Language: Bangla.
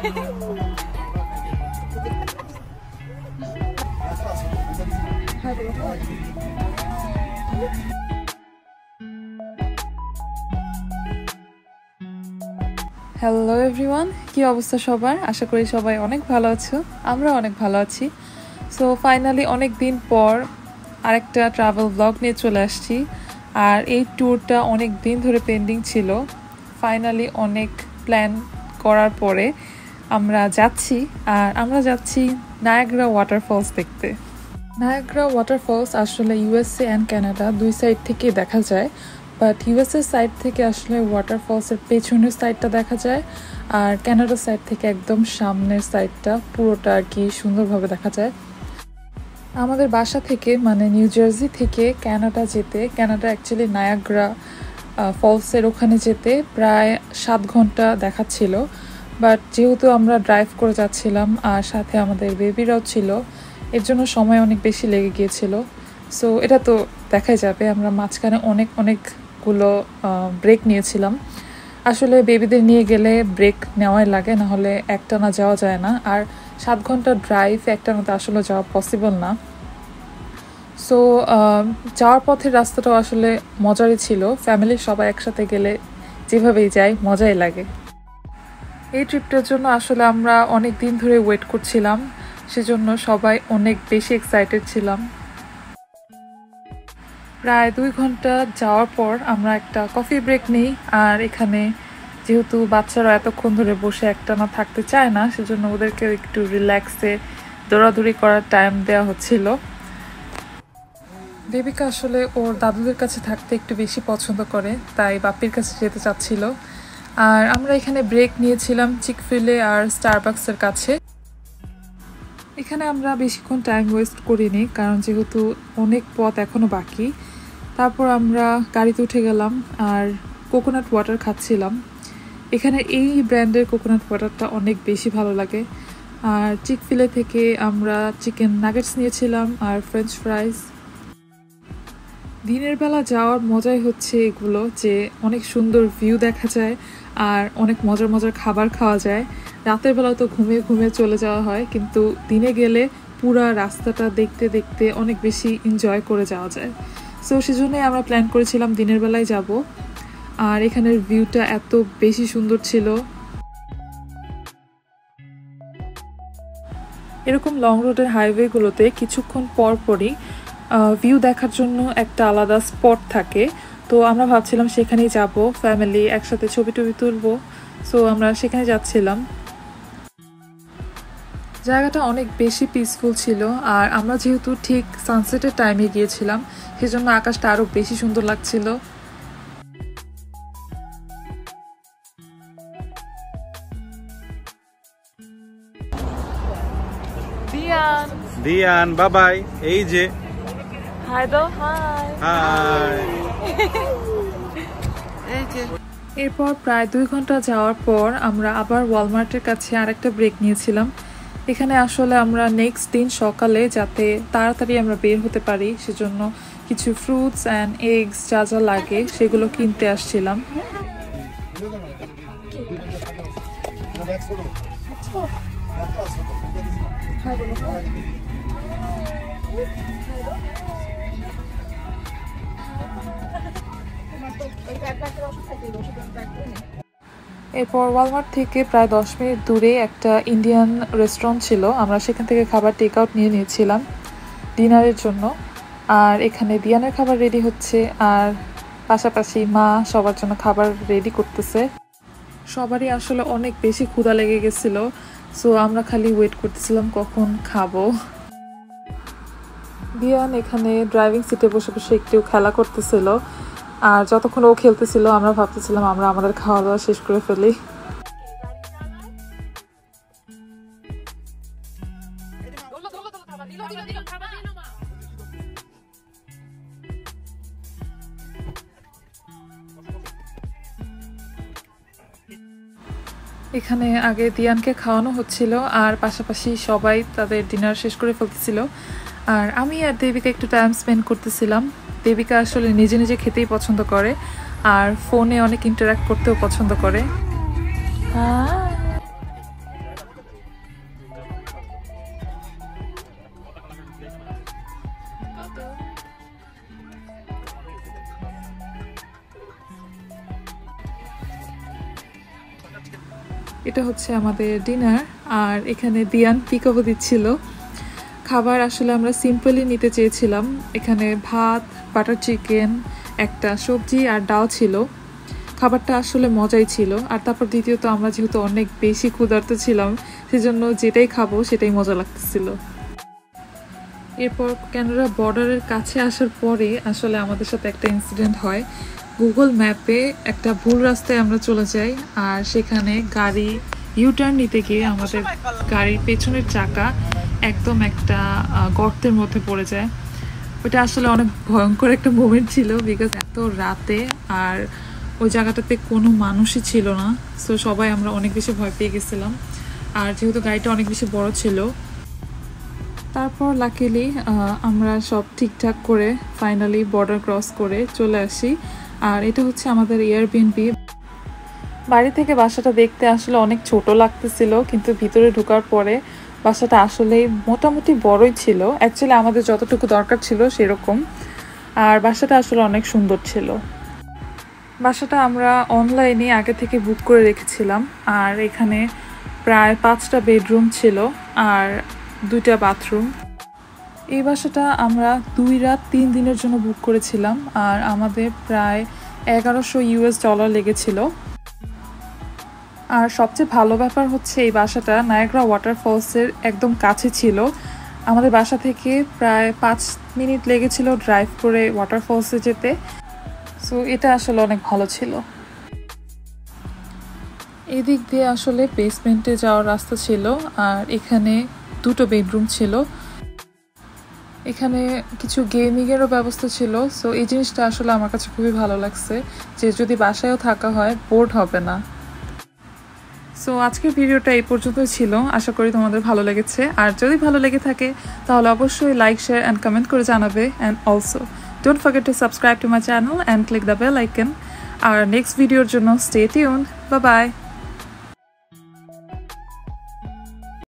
হ্যালো এভরিওয়ান, কি অবস্থা সবার? আশা করি সবাই অনেক ভালো আছো। আমরা অনেক ভালো আছি। সো ফাইনালি অনেক দিন পর আরেকটা ট্রাভেল ব্লগ নিয়ে চলে আসছি। আর এই ট্যুরটা অনেক দিন ধরে পেন্ডিং ছিল। ফাইনালি অনেক প্ল্যান করার পরে আমরা যাচ্ছি। আর আমরা যাচ্ছি নায়াগ্রা ওয়াটারফলস দেখতে। নায়াগ্রা ওয়াটারফলস আসলে ইউএসএ অ্যান্ড কানাডা দুই সাইড থেকেই দেখা যায়, বাট ইউএসএর সাইড থেকে আসলে ওয়াটারফলসের পেছনের সাইডটা দেখা যায়, আর কানাডার সাইড থেকে একদম সামনের সাইডটা পুরোটা আর কি সুন্দরভাবে দেখা যায়। আমাদের বাসা থেকে মানে নিউ জার্সি থেকে কানাডা যেতে, কানাডা অ্যাকচুয়ালি নায়াগ্রা ফলসের ওখানে যেতে প্রায় 7 ঘন্টা দেখাচ্ছিল, বাট যেহেতু আমরা ড্রাইভ করে যাচ্ছিলাম আর সাথে আমাদের বেবিরাও ছিল, এর জন্য সময় অনেক বেশি লেগে গিয়েছিল। সো এটা তো দেখাই যাবে, আমরা মাঝখানে অনেকগুলো ব্রেক নিয়েছিলাম। আসলে বেবিদের নিয়ে গেলে ব্রেক নেওয়াই লাগে, না হলে একটানা যাওয়া যায় না। আর 7 ঘন্টা ড্রাইভ একটানাতে আসলে যাওয়া পসিবল না। সো যাওয়ার পথের রাস্তাটাও আসলে মজারই ছিল। ফ্যামিলির সবাই একসাথে গেলে যেভাবেই যাই মজাই লাগে। এই ট্রিপটার জন্য আসলে আমরা অনেক দিন ধরে ওয়েট করছিলাম, সেজন্য সবাই অনেক বেশি এক্সাইটেড ছিলাম। প্রায় 2 ঘন্টা যাওয়ার পর আমরা একটা কফি ব্রেক নিই। আর এখানে যেহেতু বাচ্চারা এতক্ষণ ধরে বসে একটানা থাকতে চায় না, সেজন্য ওদেরকে একটু রিল্যাক্সে দৌড়াদৌড়ি করার টাইম দেওয়া হচ্ছিল। বেবিকা আসলে ওর দাদুদের কাছে থাকতে একটু বেশি পছন্দ করে, তাই বাপ্পির কাছে যেতে চাচ্ছিল। আর আমরা এখানে ব্রেক নিয়েছিলাম চিকফিলে আর স্টারবাকসের কাছে। এখানে আমরা বেশিক্ষণ টাইম ওয়েস্ট করিনি, কারণ যেহেতু অনেক পথ এখনও বাকি। তারপর আমরা গাড়িতে উঠে গেলাম আর কোকোনাট ওয়াটার খাচ্ছিলাম। এখানে এই ব্র্যান্ডের কোকোনাট ওয়াটারটা অনেক বেশি ভালো লাগে। আর চিকফিলে থেকে আমরা চিকেন নাগেটস নিয়েছিলাম আর ফ্রেঞ্চ ফ্রাইজ। দিনের বেলা যাওয়ার মজাই হচ্ছে এগুলো, যে অনেক সুন্দর ভিউ দেখা যায় আর অনেক মজার মজার খাবার খাওয়া যায়। রাতের বেলা তো ঘুমিয়ে ঘুমিয়ে চলে যাওয়া হয়, কিন্তু দিনে গেলে পুরা রাস্তাটা দেখতে দেখতে অনেক বেশি এনজয় করে যাওয়া যায়। সো সেজন্যই আমরা প্ল্যান করেছিলাম দিনের বেলায় যাব। আর এখানের ভিউটা এত বেশি সুন্দর ছিল। এরকম লং রোডের হাইওয়েগুলোতে কিছুক্ষণ পর পরই ভিউ দেখার জন্য একটা আলাদা স্পট থাকে। তো আমরা ভাবছিলাম সেখানেই যাব, ফ্যামিলি একসাথে ছবি টবি তুলবো। সো আমরা সেখানে যাচ্ছিলাম। জায়গাটা অনেক বেশি পিসফুল ছিল। আর আমরা যেহেতু ঠিক সানসেটের টাইমে গিয়েছিলাম, সেজন্য আকাশটা আরো বেশি সুন্দর লাগছিল। দিয়ান বাবাই, এই যে হাই দাও, হাই হাই। এরপর প্রায় 2 ঘন্টা যাওয়ার পর আমরা আবার ওয়ালমার্টের কাছে আরেকটা ব্রেক নিয়েছিলাম। এখানে আসলে আমরা নেক্সট দিন সকালে যাতে তাড়াতাড়ি আমরা বের হতে পারি, সেজন্য কিছু ফ্রুটস অ্যান্ড এগস যা যা লাগে সেগুলো কিনতে আসছিলাম। এরপর ওয়ালমার্ট থেকে প্রায় 10 মিনিট দূরে একটা ইন্ডিয়ান রেস্টুরেন্ট ছিল, আমরা সেখান থেকে খাবার টেক আউট নিয়ে নিয়েছিলাম ডিনারের জন্য। আর এখানে দিয়ানের খাবার রেডি হচ্ছে, আর পাশাপাশি মা সবার জন্য খাবার রেডি করতেছে। সবারই আসলে অনেক বেশি ক্ষুধা লেগে গেছিল, সো আমরা খালি ওয়েট করতেছিলাম কখন খাবো। দিয়ান এখানে ড্রাইভিং সিটে বসে বসে একটু খেলা করতেছিল, আর যতক্ষণ ও খেলতেছিল আমরা ভাবতেছিলাম আমরা আমাদের খাওয়া দাওয়া শেষ করে ফেলি। এখানে আগে দিয়ানকে খাওয়ানো হচ্ছিল, আর পাশাপাশি সবাই তাদের ডিনার শেষ করে ফেলতেছিল। আর আমি আর দেবিকা একটু টাইম স্পেন্ড করতেছিলাম। দেবিকা আসলে নিজে নিজে খেতেই পছন্দ করে, আর ফোনে অনেক ইন্টারাক্ট করতেও পছন্দ করে। এটা হচ্ছে আমাদের ডিনার। আর এখানে দিয়ান পিকআপও দিচ্ছিল। খাবার আসলে আমরা সিম্পলি নিতে চেয়েছিলাম। এখানে ভাত, বাটার চিকেন, একটা সবজি আর ডাল ছিল। খাবারটা আসলে মজাই ছিল। আর তারপর দ্বিতীয়ত আমরা যেহেতু অনেক বেশি ক্ষুধার্ত ছিলাম, সেজন্য যেটাই খাবো সেটাই মজা লাগতেছিল। এরপর কানাডা বর্ডারের কাছে আসার পরে আসলে আমাদের সাথে একটা ইনসিডেন্ট হয়। গুগল ম্যাপে একটা ভুল রাস্তায় আমরা চলে যাই, আর সেখানে গাড়ি ইউটার্ন নিতে গিয়ে আমাদের গাড়ির পেছনের চাকা একদম একটা গর্তের মধ্যে পড়ে যায়। ওটা আসলে অনেক ভয়ঙ্কর একটা মোমেন্ট ছিল, বিকজ এত রাতে আর ওই জায়গাটাতে কোনো মানুষই ছিল না। সো সবাই আমরা অনেক বেশি ভয় পেয়ে গেছিলাম। আর যেহেতু গাড়িটা অনেক বেশি বড় ছিল, তারপর লাকিলি আমরা সব ঠিকঠাক করে ফাইনালি বর্ডার ক্রস করে চলে আসি। আর এটা হচ্ছে আমাদের এয়ারবিএনবি। বাড়ি থেকে বাসাটা দেখতে আসলে অনেক ছোট লাগতেছিল, কিন্তু ভিতরে ঢোকার পরে বাসাটা আসলে মোটামুটি বড়ই ছিল। অ্যাকচুয়ালি আমাদের যতটুকু দরকার ছিল সেরকম। আর বাসাটা আসলে অনেক সুন্দর ছিল। বাসাটা আমরা অনলাইনে আগে থেকে বুক করে রেখেছিলাম। আর এখানে প্রায় 5টা বেডরুম ছিল আর 2টা বাথরুম। এই বাসাটা আমরা 2 রাত 3 দিনের জন্য বুক করেছিলাম। আর আমাদের প্রায় $1100 লেগেছিল। আর সবচেয়ে ভালো ব্যাপার হচ্ছে এই বাসাটা নায়াগ্রা ওয়াটারফলসের একদম কাছে ছিল। আমাদের বাসা থেকে প্রায় 5 মিনিট লেগেছিল ড্রাইভ করে ওয়াটারফলসে যেতে। সো এটা আসলে অনেক ভালো ছিল। এদিক দিয়ে আসলে বেসমেন্টে যাওয়ার রাস্তা ছিল। আর এখানে 2টো বেডরুম ছিল। এখানে কিছু গেমিংয়েরও ব্যবস্থা ছিল। সো এই জিনিসটা আসলে আমার কাছে খুবই ভালো লাগছে, যে যদি বাসায়ও থাকা হয় বোর্ড হবে না। সো আজকের ভিডিওটা এই পর্যন্তই ছিল। আশা করি তোমাদের ভালো লেগেছে। আর যদি ভালো লেগে থাকে তাহলে অবশ্যই লাইক, শেয়ার অ্যান্ড কমেন্ট করে জানাবে। And also don't forget to subscribe to my channel and click the bell icon. আর নেক্সট ভিডিওর জন্য স্টে টিউনড। Bye bye.